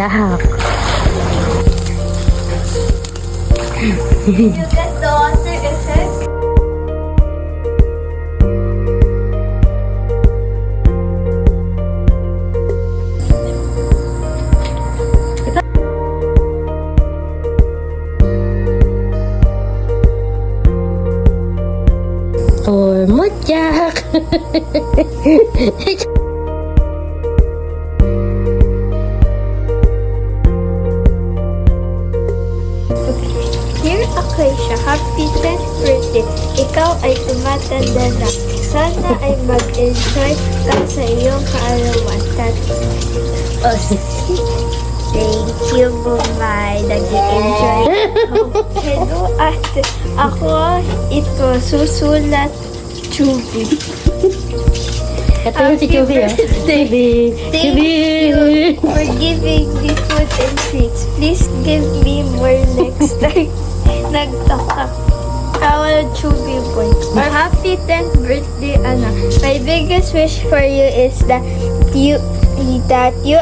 Yak. You get the water effect? Or mo, Jack. Dear Acacia, happy 10th birthday. Ikaw ay tumatanda na. Sana ay mag-enjoy ka sa iyong kaarawan. Oh, thank you, Bumay. Nag-enjoy ako. Hello, ate. Ako, ito, susulat, Chubby. Ito yung si Chubby, ah. Chubby. Thank you for giving me food and treats. Please give me more next time. Nagtaka. Our Chubby boy. Or happy 10th birthday, anak. My biggest wish for you is that you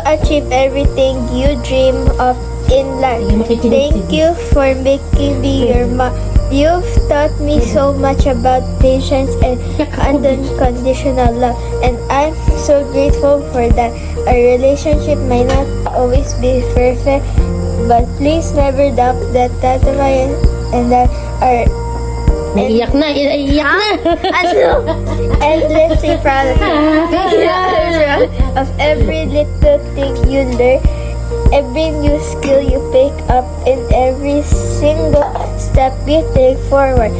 achieve everything you dream of in life. Thank you for making me your mom. You've taught me so much about patience and unconditional love, and I'm so grateful for that. Our relationship might not always be perfect, but please never doubt that Tata Ryan and I are Naiiyak na. Iiyak na. endlessly proud of you. Of every little thing you learn, every new skill you pick up, and every single step you take forward.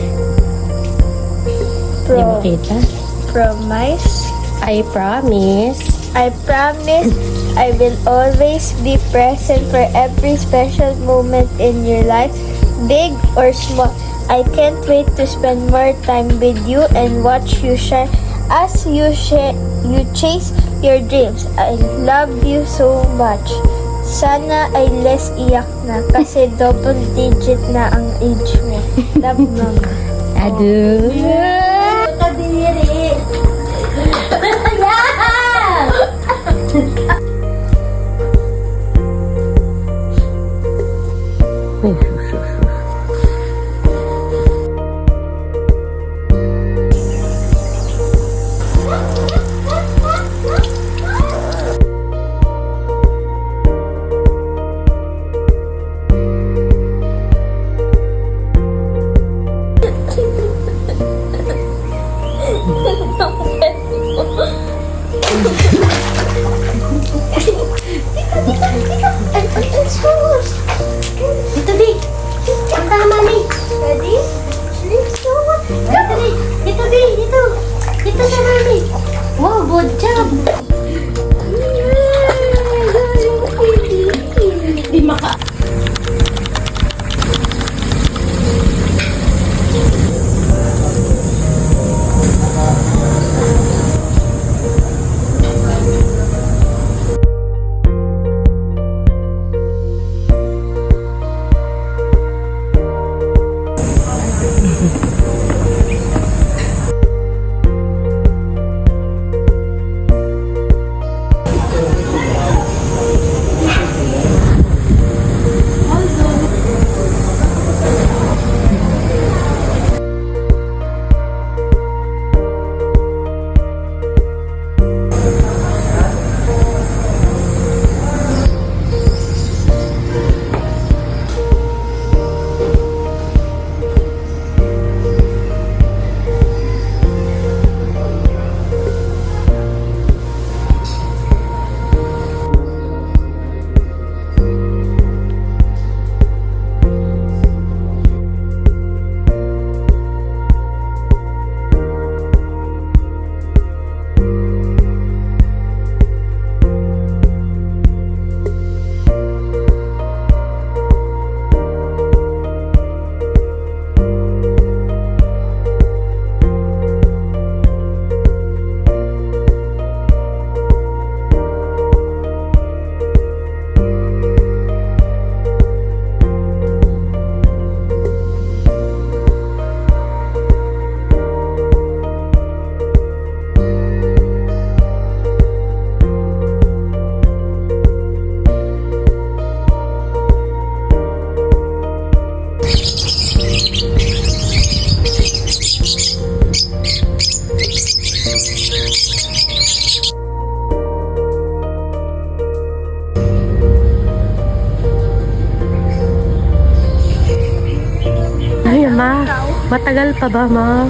Hindi makita. Promise. I promise. I promise I will always be present for every special moment in your life, big or small. I can't wait to spend more time with you and watch you shine as you chase your dreams. I love you so much. Sana ay less iyak na kasi double digit na ang age mo. Love, Mama. Adu. Kadiri. Dito, Di. Ang tama, Di. Ready? Dito, Di. Dito, Di. Dito. Dito sa mami. Wow, good job. Di maka... Ma, matagal pa ba, Ma?